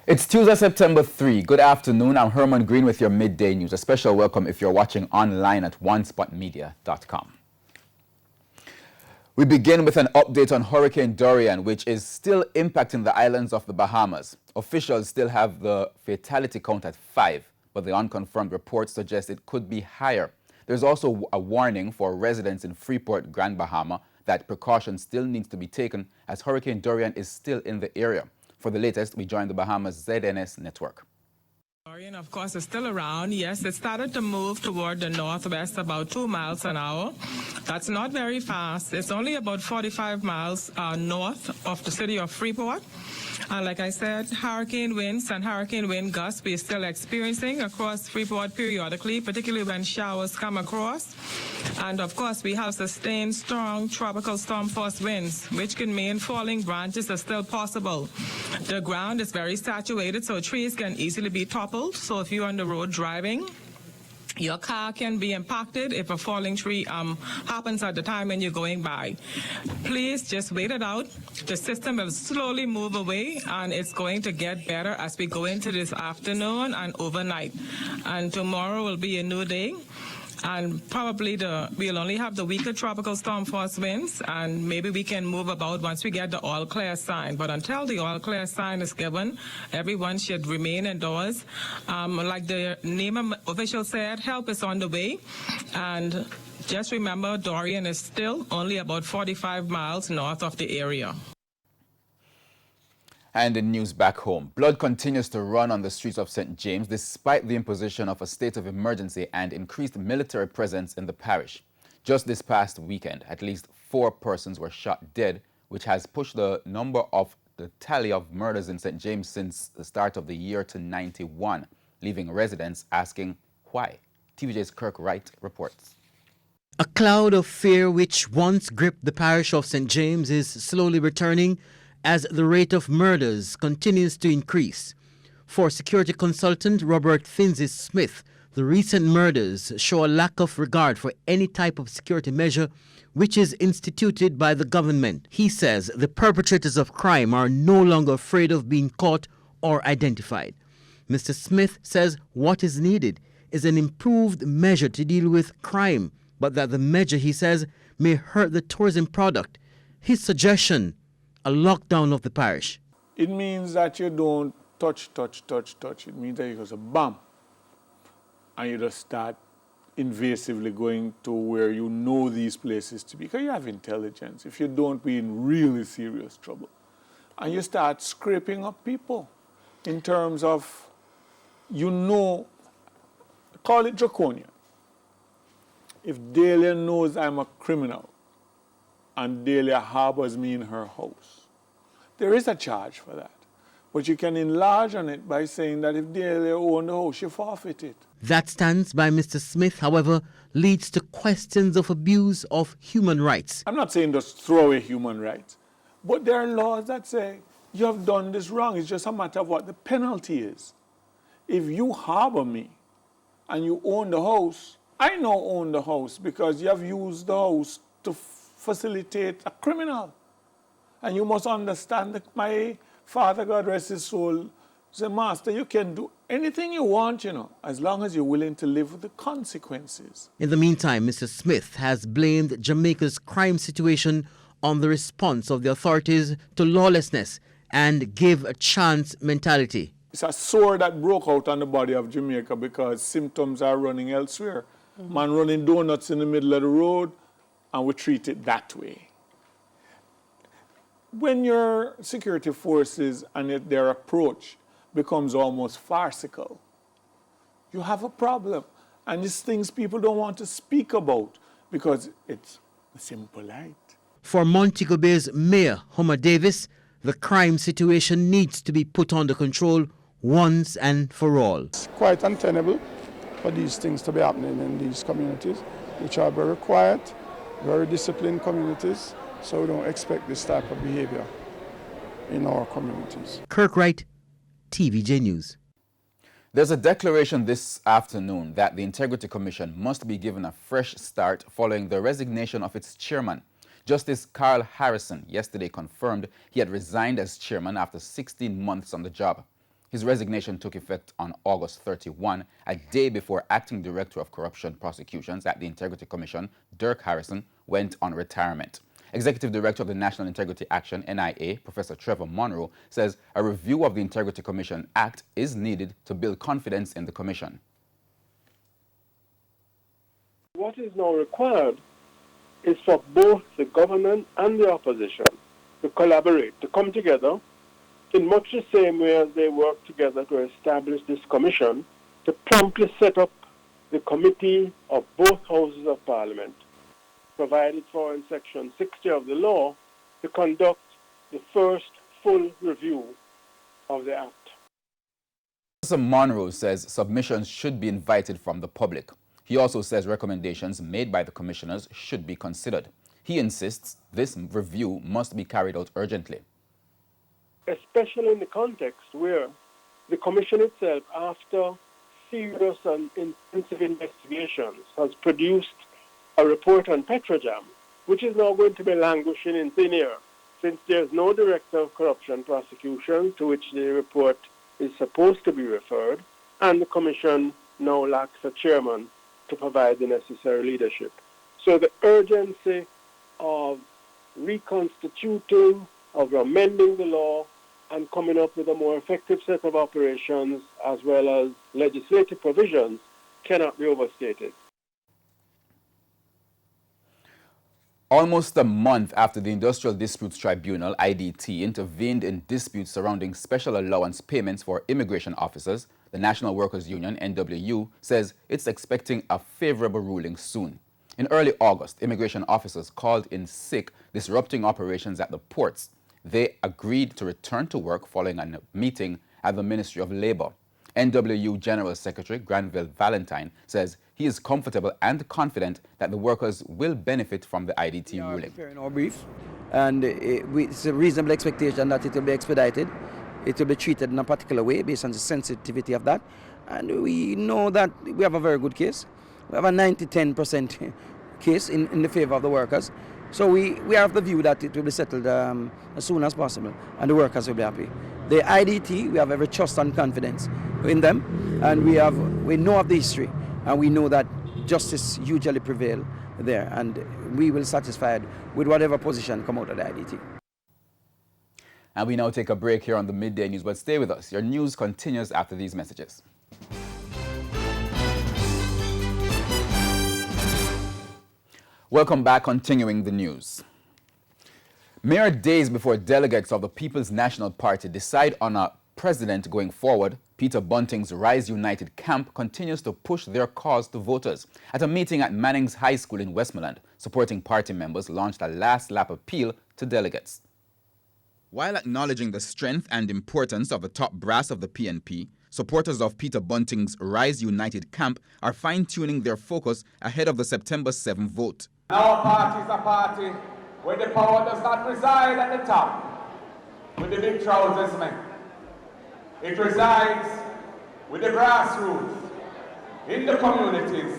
It's Tuesday, September 3. Good afternoon. I'm Herman Green with your midday news. A special welcome if you're watching online at onespotmedia.com. We begin with an update on Hurricane Durian, which is still impacting the islands of the Bahamas. Officials still have the fatality count at 5, but the unconfirmed reports suggest it could be higher. There's also a warning for residents in Freeport, Grand Bahama, that precautions still need to be taken as Hurricane Durian is still in the area. For the latest, we join the Bahamas ZNS network. Durian, of course, is still around. Yes, it started to move toward the northwest about 2 miles an hour. That's not very fast. It's only about 45 miles north of the city of Freeport. Like I said, hurricane winds and hurricane wind gusts we're still experiencing across Freeport periodically, particularly when showers come across. And of course, we have sustained strong tropical storm force winds, which can mean falling branches are still possible. The ground is very saturated, so trees can easily be toppled. So if you're on the road driving, your car can be impacted if a falling tree happens at the time when you're going by. Please just wait it out. The system will slowly move away, and it's going to get better as we go into this afternoon and overnight. And tomorrow will be a new day. And probably we'll only have the weaker tropical storm force winds, and maybe we can move about once we get the all clear sign. But until the all clear sign is given, everyone should remain indoors. Like the NEMA official said, help is on the way. And just remember, Durian is still only about 45 miles north of the area. And in news back home, blood continues to run on the streets of St. James despite the imposition of a state of emergency and increased military presence in the parish. Just this past weekend, at least 4 persons were shot dead, which has pushed the tally of murders in St. James since the start of the year to 91, leaving residents asking why. TVJ's Kirk Wright reports. A cloud of fear which once gripped the parish of St. James is slowly returning as the rate of murders continues to increase. For security consultant Robert Finzi-Smith, the recent murders show a lack of regard for any type of security measure which is instituted by the government. He says the perpetrators of crime are no longer afraid of being caught or identified. Mr. Smith says what is needed is an improved measure to deal with crime, but that the measure, he says, may hurt the tourism product. His suggestion: a lockdown of the parish. It means that you don't touch. It means that you just bam, and you just start invasively going to where you know these places to be, because you have intelligence. If you don't, be in really serious trouble. And you start scraping up people in terms of, call it draconian. If Delia knows I'm a criminal, and Delia harbors me in her house, there is a charge for that. But you can enlarge on it by saying that if Delia owned the house, you forfeit it. That stance by Mr. Smith, however, leads to questions of abuse of human rights. I'm not saying just throw away human rights, but there are laws that say you have done this wrong. It's just a matter of what the penalty is. If you harbor me and you own the house, I now own the house because you have used the house to facilitate a criminal. And you must understand that my father, God rest his soul, said, Master, you can do anything you want, as long as you're willing to live with the consequences. In the meantime, Mr. Smith has blamed Jamaica's crime situation on the response of the authorities to lawlessness and give a chance mentality. It's a sore that broke out on the body of Jamaica because symptoms are running elsewhere. Man running donuts in the middle of the road, and we treat it that way. When your security forces and their approach becomes almost farcical, you have a problem. And these things people don't want to speak about because it's impolite. For Montego Bay's Mayor Homer Davis, the crime situation needs to be put under control once and for all. It's quite untenable for these things to be happening in these communities, which are very quiet, very disciplined communities, so we don't expect this type of behavior in our communities. Kirk Wright, TVJ News. There's a declaration this afternoon that the Integrity Commission must be given a fresh start following the resignation of its chairman. Justice Carl Harrison yesterday confirmed he had resigned as chairman after 16 months on the job. His resignation took effect on August 31, a day before Acting Director of Corruption Prosecutions at the Integrity Commission, Dirk Harrison, went on retirement. Executive Director of the National Integrity Action, NIA, Professor Trevor Monroe, says a review of the Integrity Commission Act is needed to build confidence in the commission. What is now required is for both the government and the opposition to collaborate, to come together in much the same way as they work together to establish this commission, to promptly set up the committee of both houses of parliament, provided for in section 60 of the law, to conduct the first full review of the act. Professor Monroe says submissions should be invited from the public. He also says recommendations made by the commissioners should be considered. He insists this review must be carried out urgently. Especially in the context where the commission itself, after serious and intensive investigations, has produced a report on Petrojam, which is now going to be languishing in thin air, since there's no director of corruption prosecution to which the report is supposed to be referred, and the commission now lacks a chairman to provide the necessary leadership. So the urgency of reconstituting, of amending the law, and coming up with a more effective set of operations as well as legislative provisions cannot be overstated. Almost a month after the Industrial Disputes Tribunal, IDT, intervened in disputes surrounding special allowance payments for immigration officers, the National Workers Union, NWU, says it's expecting a favorable ruling soon. In early August, immigration officers called in sick, disrupting operations at the ports. They agreed to return to work following a meeting at the Ministry of Labor. NWU General Secretary Granville Valentine says he is comfortable and confident that the workers will benefit from the IDT ruling. We are preparing our brief, and it's a reasonable expectation that it will be expedited. It will be treated in a particular way based on the sensitivity of that. And we know that we have a very good case. We have a 90-10% case in the favor of the workers. So we have the view that it will be settled as soon as possible, and the workers will be happy. The IDT, we have every trust and confidence in them, and we know of the history, and we know that justice usually prevails there, and we will be satisfied with whatever position come out of the IDT. And we now take a break here on the Midday News, but stay with us. Your news continues after these messages. Welcome back, continuing the news. Mere days before delegates of the People's National Party decide on a president going forward, Peter Bunting's Rise United camp continues to push their cause to voters. At a meeting at Manning's High School in Westmoreland, supporting party members launched a last-lap appeal to delegates. While acknowledging the strength and importance of the top brass of the PNP, supporters of Peter Bunting's Rise United camp are fine-tuning their focus ahead of the September 7 vote. Our party is a party where the power does not reside at the top with the big trousers men. It resides with the grassroots, in the communities,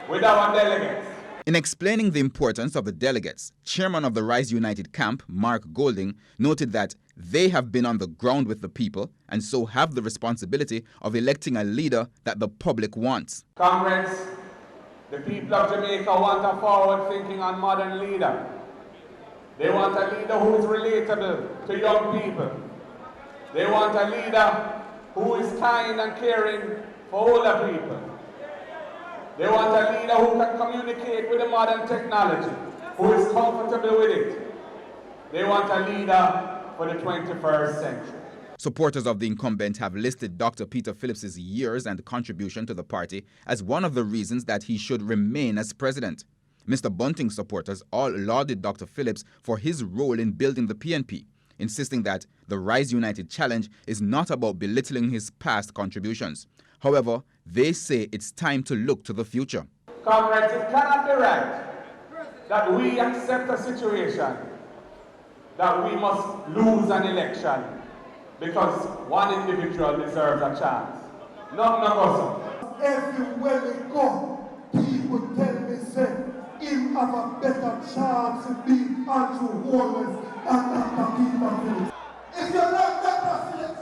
with our delegates. In explaining the importance of the delegates, Chairman of the Rise United camp, Mark Golding, noted that they have been on the ground with the people and so have the responsibility of electing a leader that the public wants. Comrades, the people of Jamaica want a forward-thinking and modern leader. They want a leader who is relatable to young people. They want a leader who is kind and caring for older people. They want a leader who can communicate with the modern technology, who is comfortable with it. They want a leader for the 21st century. Supporters of the incumbent have listed Dr. Peter Phillips's years and contribution to the party as one of the reasons that he should remain as president. Mr. Bunting's supporters all lauded Dr. Phillips for his role in building the PNP, insisting that the Rise United challenge is not about belittling his past contributions. However, they say it's time to look to the future. Comrades, it cannot be right that we accept a situation that we must lose an election because one individual deserves a chance. Not so. Everywhere we go, people tell me, say, him have a better chance to be Andrew Holmes than Dr. Peter Phillips. If you like Dr. Phillips,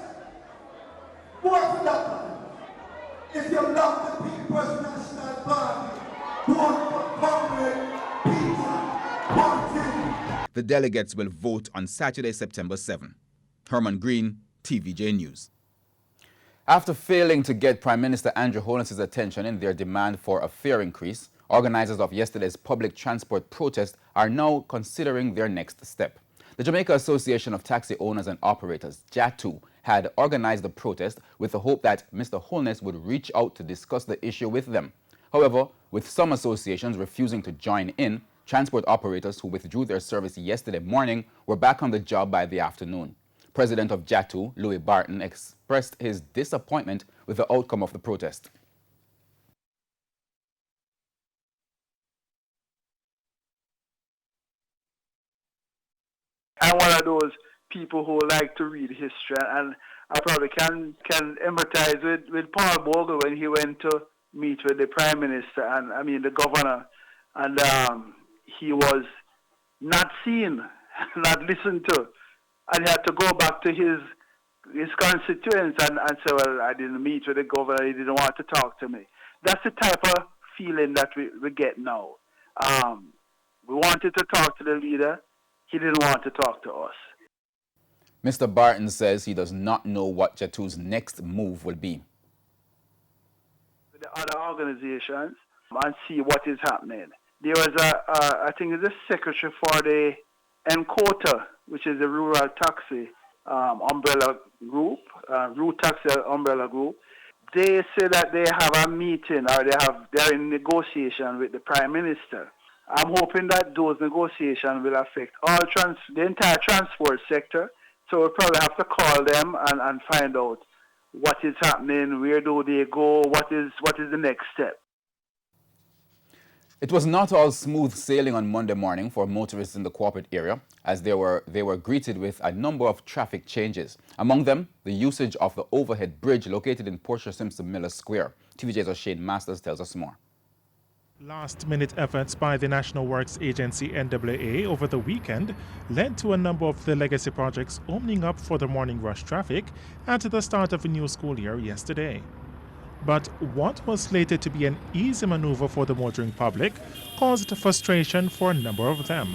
delegates will vote on Saturday, September 7. Herman Green, TVJ News. After failing to get Prime Minister Andrew Holness's attention in their demand for a fare increase, organizers of yesterday's public transport protest are now considering their next step. The Jamaica Association of Taxi Owners and Operators, JATU, had organized the protest with the hope that Mr. Holness would reach out to discuss the issue with them. However, with some associations refusing to join in, transport operators who withdrew their service yesterday morning were back on the job by the afternoon. President of JATU, Louis Barton, expressed his disappointment with the outcome of the protest. I'm one of those people who like to read history, and I probably can empathize with Paul Bogle when he went to meet with the Prime Minister and the Governor, and he was not seen, not listened to, and he had to go back to his constituents and say, well, I didn't meet with the Governor, he didn't want to talk to me. That's the type of feeling that we get now. We wanted to talk to the leader. He didn't want to talk to us. Mr. Barton says he does not know what JATU's next move will be. The other organizations and see what is happening. There was I think it's the secretary for the NCOTA, which is the Rural Taxi Umbrella Group, Route Taxi Umbrella Group. They say that they have a meeting or they're in negotiation with the Prime Minister. I'm hoping that those negotiations will affect the entire transport sector. So we'll probably have to call them and find out what is happening, where do they go, what is the next step. It was not all smooth sailing on Monday morning for motorists in the corporate area, as they were greeted with a number of traffic changes. Among them, the usage of the overhead bridge located in Portia Simpson Miller Square. TVJ's O'Shane Masters tells us more. Last-minute efforts by the National Works Agency NAA over the weekend led to a number of the legacy projects opening up for the morning rush traffic at the start of a new school year yesterday. But what was slated to be an easy maneuver for the motoring public caused frustration for a number of them.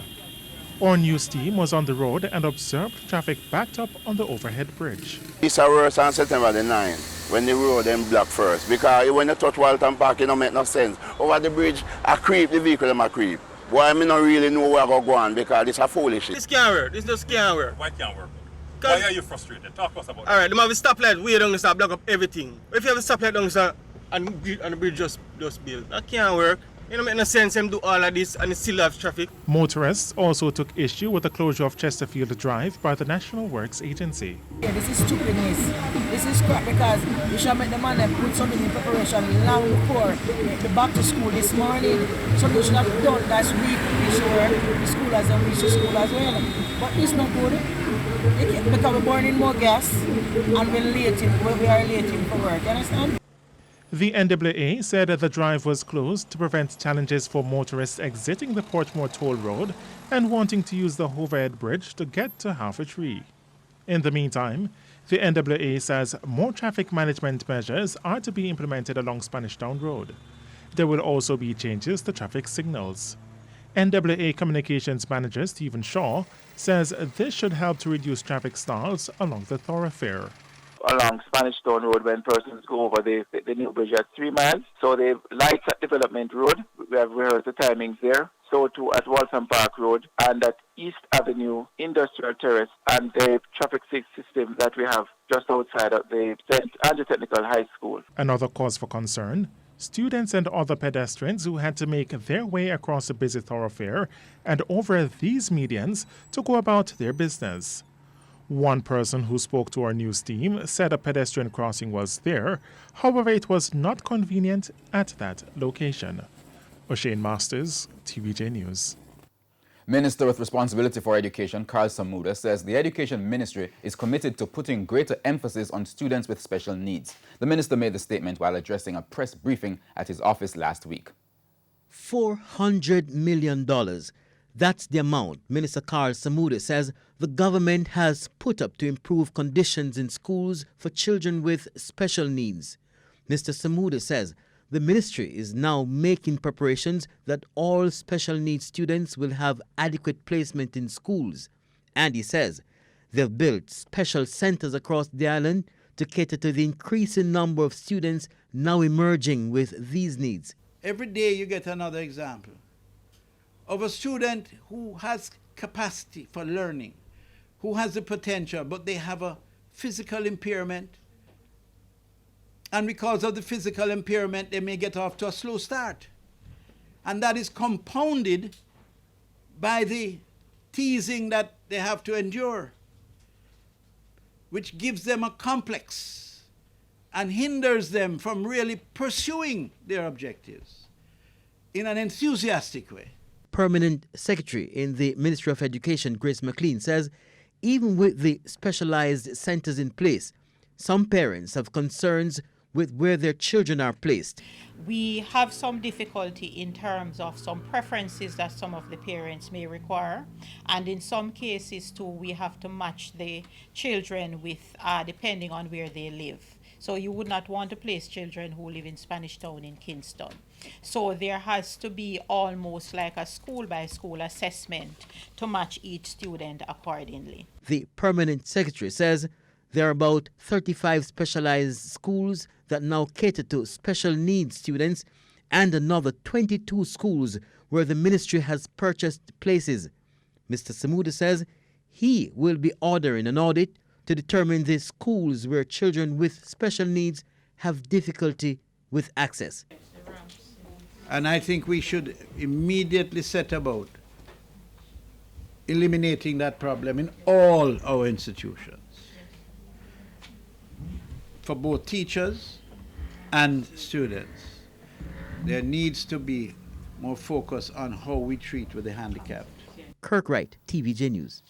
Our news team was on the road and observed traffic backed up on the overhead bridge. It's worse on September the 9th when the road then blocked first, because when you touch Walton Park, it don't make no sense. Over the bridge, I creep, the vehicle them a creep. Why I don't really know where I go on, because it's a foolish. This can't work. This just can't work. Why can't work? Why are you frustrated? Talk to us about it. All right, they have a stoplight way down there, block up everything. If you have a stoplight down there and the bridge just built, that can't work. It don't make no sense them do all of this and it still have traffic. Motorists also took issue with the closure of Chesterfield Drive by the National Works Agency. Yeah, this is stupidness. This is crap, because you should make the man and put something in preparation long before the back to school this morning. So you should have done last week to be sure the school has reached the school as well. But it's not good. Because we're burning more gas and we are late for work. You understand? The NAA said that the drive was closed to prevent challenges for motorists exiting the Portmore Toll Road and wanting to use the overhead bridge to get to Half a Tree. In the meantime, the NAA says more traffic management measures are to be implemented along Spanish Town Road. There will also be changes to traffic signals. NAA Communications Manager Stephen Shaw says this should help to reduce traffic stalls along the thoroughfare. Along Spanish Town Road, when persons go over the new bridge at 3 miles. So the lights at Development Road, we have rehearsed the timings there. So too at Waltham Park Road and at East Avenue, Industrial Terrace, and the traffic system that we have just outside of the St. Andrew Technical High School. Another cause for concern: students and other pedestrians who had to make their way across a busy thoroughfare and over these medians to go about their business. One person who spoke to our news team said a pedestrian crossing was there, however it was not convenient at that location. O'Shane Masters, TVJ News. Minister with responsibility for education, Carl Samuda, says the Education Ministry is committed to putting greater emphasis on students with special needs. The minister made the statement while addressing a press briefing at his office last week. $400 million. That's the amount Minister Carl Samuda says the government has put up to improve conditions in schools for children with special needs. Mr. Samuda says The ministry is now making preparations that all special needs students will have adequate placement in schools. And he says they've built special centers across the island to cater to the increasing number of students now emerging with these needs. Every day you get another example of a student who has capacity for learning, who has the potential, but they have a physical impairment. And because of the physical impairment, they may get off to a slow start. And that is compounded by the teasing that they have to endure, which gives them a complex and hinders them from really pursuing their objectives in an enthusiastic way. Permanent Secretary in the Ministry of Education, Grace McLean, says even with the specialized centers in place, some parents have concerns with where their children are placed. We have some difficulty in terms of some preferences that some of the parents may require, and in some cases too we have to match the children with depending on where they live. So you would not want to place children who live in Spanish Town in Kingston. So there has to be almost like a school by school assessment to match each student accordingly. The Permanent Secretary says there are about 35 specialized schools that now cater to special needs students and another 22 schools where the ministry has purchased places. Mr. Samuda says he will be ordering an audit to determine the schools where children with special needs have difficulty with access. And I think we should immediately set about eliminating that problem in all our institutions, for both teachers and students. There needs to be more focus on how we treat with the handicapped. Kirk Wright, TVJ News.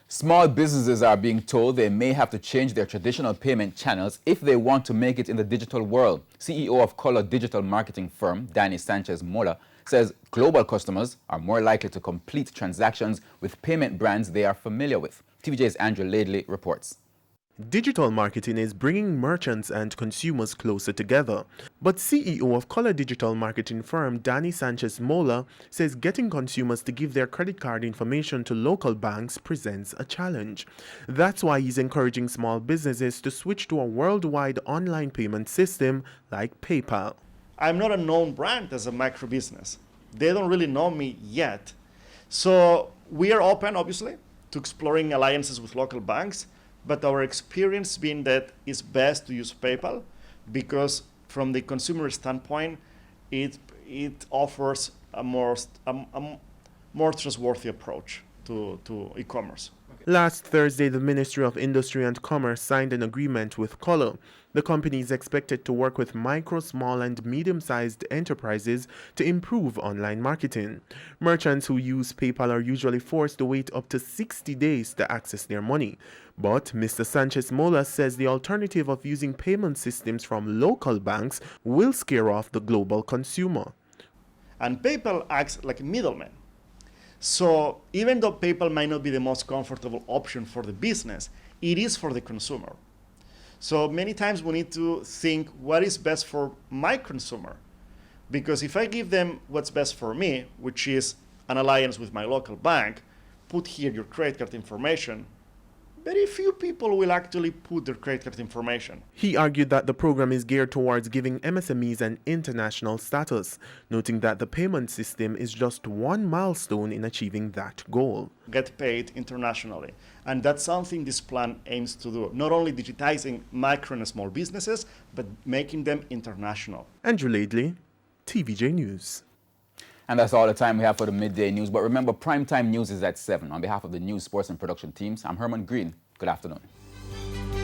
Small businesses are being told they may have to change their traditional payment channels if they want to make it in the digital world. CEO of Color digital marketing firm, Danny Sanchez Mola, says global customers are more likely to complete transactions with payment brands they are familiar with. TVJ's Andrew Laidley reports. Digital marketing is bringing merchants and consumers closer together. But CEO of Color digital marketing firm Danny Sanchez Mola says getting consumers to give their credit card information to local banks presents a challenge. That's why he's encouraging small businesses to switch to a worldwide online payment system like PayPal. I'm not a known brand as a micro business. They don't really know me yet. So we are open, obviously, to exploring alliances with local banks. But our experience being that it's best to use PayPal because from the consumer standpoint, it offers a more trustworthy approach to e-commerce. Last Thursday, the Ministry of Industry and Commerce signed an agreement with Color. The company is expected to work with micro, small and medium-sized enterprises to improve online marketing. Merchants who use PayPal are usually forced to wait up to 60 days to access their money. But Mr. Sanchez Mola says the alternative of using payment systems from local banks will scare off the global consumer. And PayPal acts like a middleman. So even though PayPal might not be the most comfortable option for the business, it is for the consumer. So many times we need to think what is best for my consumer. Because if I give them what's best for me, which is an alliance with my local bank, put here your credit card information, very few people will actually put their credit card information. He argued that the program is geared towards giving MSMEs an international status, noting that the payment system is just one milestone in achieving that goal. Get paid internationally. And that's something this plan aims to do, not only digitizing micro and small businesses, but making them international. Andrew Laidley, TVJ News. And that's all the time we have for the midday news. But remember, primetime news is at 7. On behalf of the news, sports, and production teams, I'm Herman Green. Good afternoon.